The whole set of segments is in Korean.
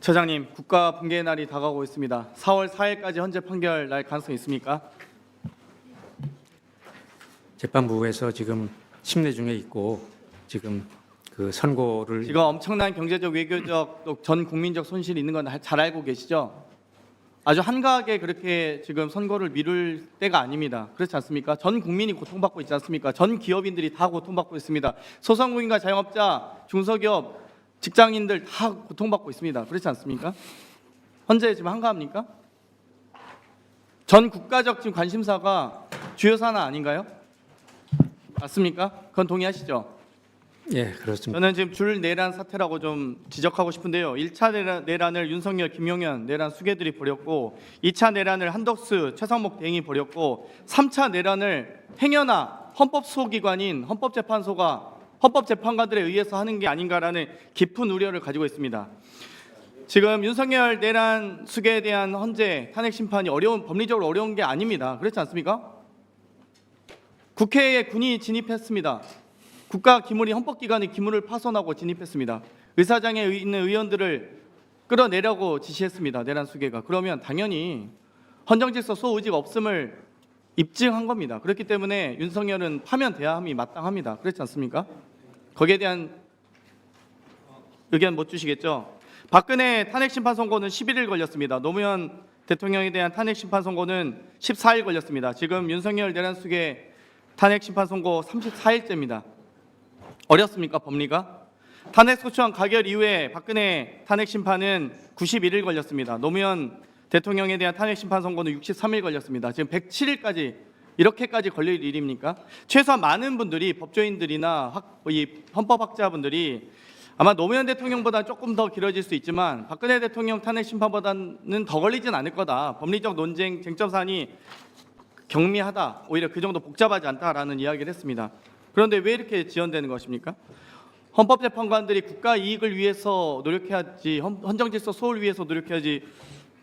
처장님, 국가 붕괴의 날이 다가오고 있습니다. 4월 4일까지 헌재 판결 날 가능성이 있습니까? 재판부에서 지금 심리 중에 있고 지금 그 선고를 지금 엄청난 경제적, 외교적, 또 전 국민적 손실이 있는 건 잘 알고 계시죠? 아주 한가하게 그렇게 지금 선고를 미룰 때가 아닙니다. 그렇지 않습니까? 전 국민이 고통받고 있지 않습니까? 전 기업인들이 다 고통받고 있습니다. 소상공인과 자영업자, 중소기업, 직장인들 다 고통받고 있습니다. 그렇지 않습니까? 헌재 지금 한가합니까? 전 국가적 지금 관심사가 주요 사안 아닌가요? 맞습니까? 그건 동의하시죠? 예, 그렇습니다. 저는 지금 줄 내란 사태라고 좀 지적하고 싶은데요. 1차 내란을 윤석열, 김용현 내란 수괴들이 벌였고 2차 내란을 한덕수, 최상목 대행이 벌였고 3차 내란을 행여나 헌법소기관인 헌법재판소가 헌법재판관들에 의해서 하는 게 아닌가라는 깊은 우려를 가지고 있습니다. 지금 윤석열 내란 수괴에 대한 헌재 탄핵 심판이 법리적으로 어려운 게 아닙니다. 그렇지 않습니까? 국회에 군이 진입했습니다. 국가 기물이 헌법기관의 기물을 파손하고 진입했습니다. 의사장에 있는 의원들을 끌어내려고 지시했습니다. 내란 수괴가. 그러면 당연히 헌정질서 소의지가 없음을 입증한 겁니다. 그렇기 때문에 윤석열은 파면돼야 함이 마땅합니다. 그렇지 않습니까? 거기에 대한 의견 못 주시겠죠? 박근혜 탄핵 심판 선고는 11일 걸렸습니다. 노무현 대통령에 대한 탄핵 심판 선고는 14일 걸렸습니다. 지금 윤석열 내란 수괴 탄핵 심판 선고 34일째입니다. 어렵습니까, 법리가? 탄핵 소추안 가결 이후에 박근혜 탄핵 심판은 91일 걸렸습니다. 노무현 대통령에 대한 탄핵 심판 선고는 63일 걸렸습니다. 지금 107일까지 이렇게까지 걸릴 일입니까? 최소한 많은 분들이 법조인들이나 이 헌법학자분들이 아마 노무현 대통령보다 조금 더 길어질 수 있지만 박근혜 대통령 탄핵 심판보다는 더 걸리진 않을 거다. 법리적 논쟁, 쟁점 사안이 경미하다. 오히려 그 정도 복잡하지 않다라는 이야기를 했습니다. 그런데 왜 이렇게 지연되는 것입니까? 헌법재판관들이 국가 이익을 위해서 노력해야지, 헌정질서 소홀을 위해서 노력해야지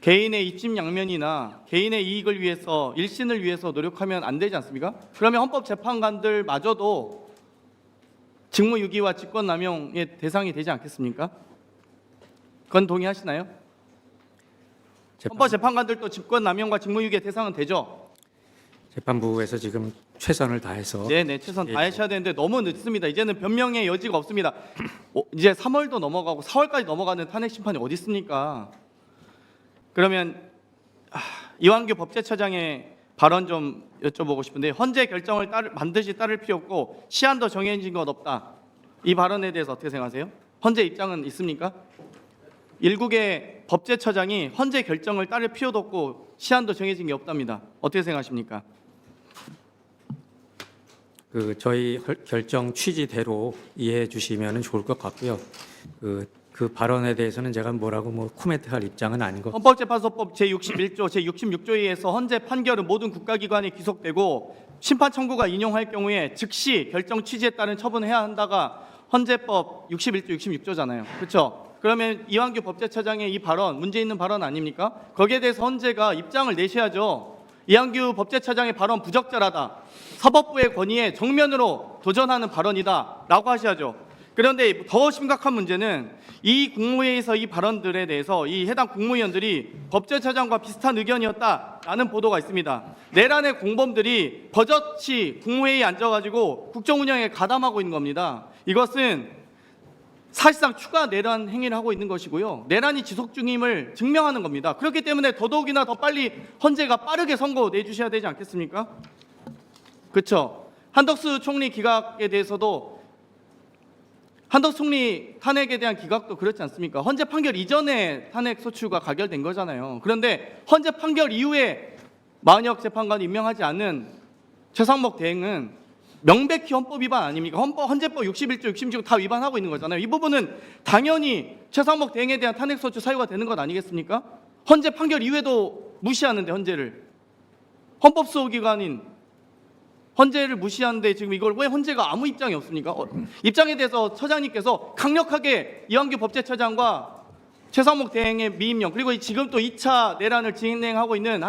개인의 입심양면이나 개인의 이익을 위해서, 일신을 위해서 노력하면 안 되지 않습니까? 그러면 헌법재판관들마저도 직무유기와 직권남용의 대상이 되지 않겠습니까? 그건 동의하시나요? 헌법재판관들도 직권남용과 직무유기의 대상은 되죠? 재판부에서 지금 최선을 다해서 네네, 최선 다하셔야 되는데 너무 늦습니다. 이제는 변명의 여지가 없습니다. 이제 3월도 넘어가고 4월까지 넘어가는 탄핵 심판이 어디 있습니까? 그러면 이완규 법제처장의 발언 좀 여쭤보고 싶은데, 헌재 결정을 반드시 따를 필요 없고 시한도 정해진 것 없다. 이 발언에 대해서 어떻게 생각하세요? 헌재 입장은 있습니까? 일국의 법제처장이 헌재 결정을 따를 필요도 없고 시한도 정해진 게 없답니다. 어떻게 생각하십니까? 저희 결정 취지대로 이해해 주시면 좋을 것 같고요. 그 발언에 대해서는 제가 뭐라고 코멘트할 입장은 아닌 것. 헌법재판소법 제61조, 제66조에 의해서 헌재 판결은 모든 국가기관에 기속되고 심판 청구가 인용할 경우에 즉시 결정 취지에 따른 처분을 해야 한다가 헌재법 61조, 66조잖아요. 그렇죠? 그러면 이완규 법제처장의 이 발언, 문제 있는 발언 아닙니까? 거기에 대해서 헌재가 입장을 내셔야죠. 이완규 법제처장의 발언 부적절하다. 사법부의 권위에 정면으로 도전하는 발언이다 라고 하셔야죠. 그런데 더 심각한 문제는 이 국무회의에서 이 발언들에 대해서 이 해당 국무위원들이 법제처장과 비슷한 의견이었다라는 보도가 있습니다. 내란의 공범들이 버젓이 국무회의에 앉아가지고 국정운영에 가담하고 있는 겁니다. 이것은 사실상 추가 내란 행위를 하고 있는 것이고요. 내란이 지속 중임을 증명하는 겁니다. 그렇기 때문에 더더욱이나 더 빨리 헌재가 빠르게 선고 내주셔야 되지 않겠습니까? 그렇죠. 한덕수 총리 기각에 대해서도, 한덕수 총리 탄핵에 대한 기각도 그렇지 않습니까? 헌재 판결 이전에 탄핵 소추가 가결된 거잖아요. 그런데 헌재 판결 이후에 마은혁 재판관이 임명하지 않은 최상목 대행은 명백히 헌법 위반 아닙니까? 헌재법 61조, 66조 다 위반하고 있는 거잖아요. 이 부분은 당연히 최상목 대행에 대한 탄핵 소추 사유가 되는 것 아니겠습니까? 헌재 판결 이후에도 무시하는데, 헌재를, 헌법소기관인 헌재를 무시하는데 지금 이걸 왜 헌재가 아무 입장이 없습니까? 입장에 대해서 처장님께서 강력하게 이완규 법제처장과 최상목 대행의 미임령, 그리고 지금 또 2차 내란을 진행하고 있는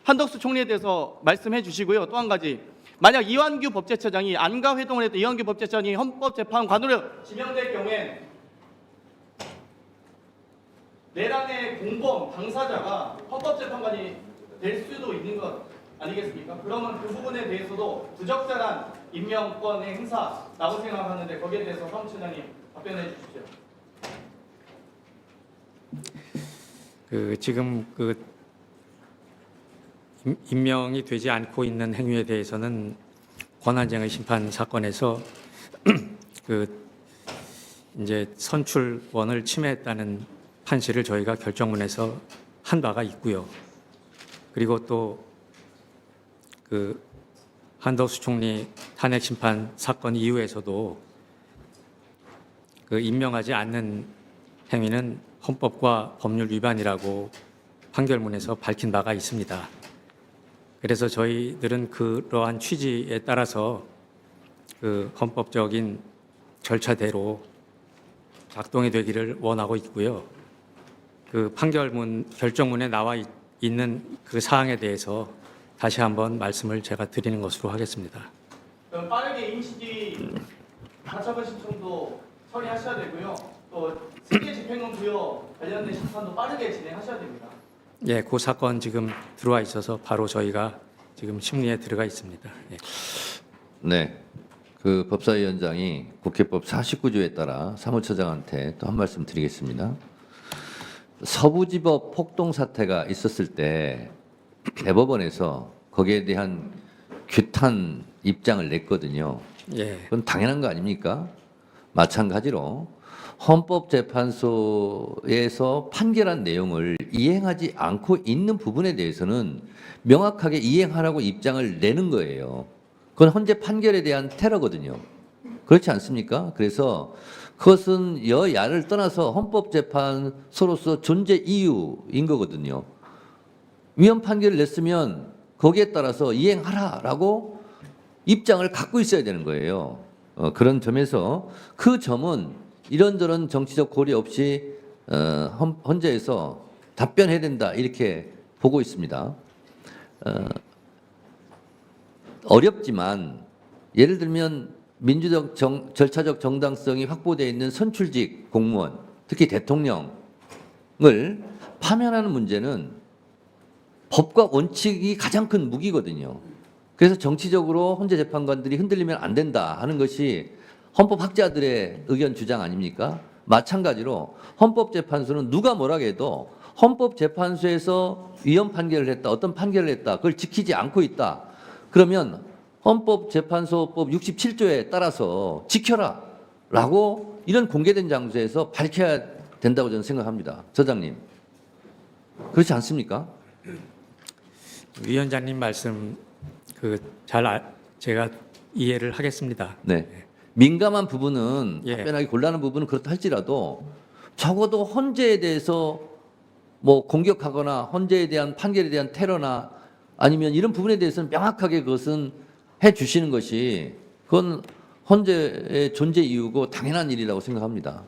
한덕수 총리에 대해서 말씀해 주시고요. 또 한 가지, 만약 이완규 법제처장이 안가 회동을 했던 이완규 법제처장이 헌법재판관으로 지명될 경우에 내란의 공범 당사자가 헌법재판관이 될 수도 있는 것 아니겠습니까? 그러면 그 부분에 대해서도 부적절한 임명권의 행사라고 생각하는데 거기에 대해서 사무처장님 답변해 주십시오. 지금 임명이 되지 않고 있는 행위에 대해서는 권한쟁의 심판 사건에서 이제 선출권을 침해했다는 판시를 저희가 결정문에서 한 바가 있고요. 그리고 또 한덕수 총리 탄핵 심판 사건 이후에서도 임명하지 않는 행위는 헌법과 법률 위반이라고 판결문에서 밝힌 바가 있습니다. 그래서 저희들은 그러한 취지에 따라서 헌법적인 절차대로 작동이 되기를 원하고 있고요. 판결문 결정문에 나와 있는 그 사항에 대해서 다시 한번 말씀을 제가 드리는 것으로 하겠습니다. 그럼 빠르게 임시기 가처분 신청도 처리하셔야 되고요. 또 승계 집행권 부여 관련된 심판도 빠르게 진행하셔야 됩니다. 예, 그 사건 지금 들어와 있어서 바로 저희가 지금 심리에 들어가 있습니다. 예. 네, 그 법사위원장이 국회법 49조에 따라 사무처장한테 또 한 말씀 드리겠습니다. 서부지법 폭동 사태가 있었을 때 대법원에서 거기에 대한 규탄 입장을 냈거든요. 예. 그건 당연한 거 아닙니까? 마찬가지로 헌법재판소에서 판결한 내용을 이행하지 않고 있는 부분에 대해서는 명확하게 이행하라고 입장을 내는 거예요. 그건 헌재 판결에 대한 테러거든요. 그렇지 않습니까? 그래서 그것은 여야를 떠나서 헌법재판소로서 존재 이유인 거거든요. 위헌 판결을 냈으면 거기에 따라서 이행하라라고 입장을 갖고 있어야 되는 거예요. 그런 점에서 그 점은 이런저런 정치적 고려 없이 헌재에서 답변해야 된다 이렇게 보고 있습니다. 어렵지만 예를 들면 민주적 절차적 정당성이 확보되어 있는 선출직 공무원, 특히 대통령을 파면하는 문제는 법과 원칙이 가장 큰 무기거든요. 그래서 정치적으로 헌재 재판관들이 흔들리면 안 된다 하는 것이 헌법학자들의 의견 주장 아닙니까? 마찬가지로 헌법재판소는 누가 뭐라 해도 헌법재판소에서 위헌 판결을 했다, 어떤 판결을 했다, 그걸 지키지 않고 있다. 그러면 헌법재판소법 67조에 따라서 지켜라 라고 이런 공개된 장소에서 밝혀야 된다고 저는 생각합니다. 저장님. 그렇지 않습니까? 위원장님 말씀 제가 이해를 하겠습니다. 네. 민감한 부분은 예. 답변하기 곤란한 부분은 그렇다 할지라도 적어도 헌재에 대해서 뭐 공격하거나 헌재에 대한 판결에 대한 테러나 아니면 이런 부분에 대해서는 명확하게 그것은 해 주시는 것이 그건 헌재의 존재 이유고 당연한 일이라고 생각합니다.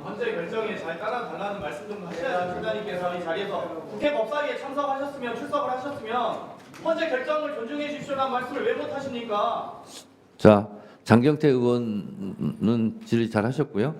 헌재 결정에 잘 따라달라는 말씀 좀 하셔야 소장님께서 이 자리에서 국회 법사위에 참석하셨으면 출석을 하셨으면 헌재 결정을 존중해 주십시오라는 말씀을 왜 못 하십니까? 자, 장경태 의원은 질의 잘 하셨고요.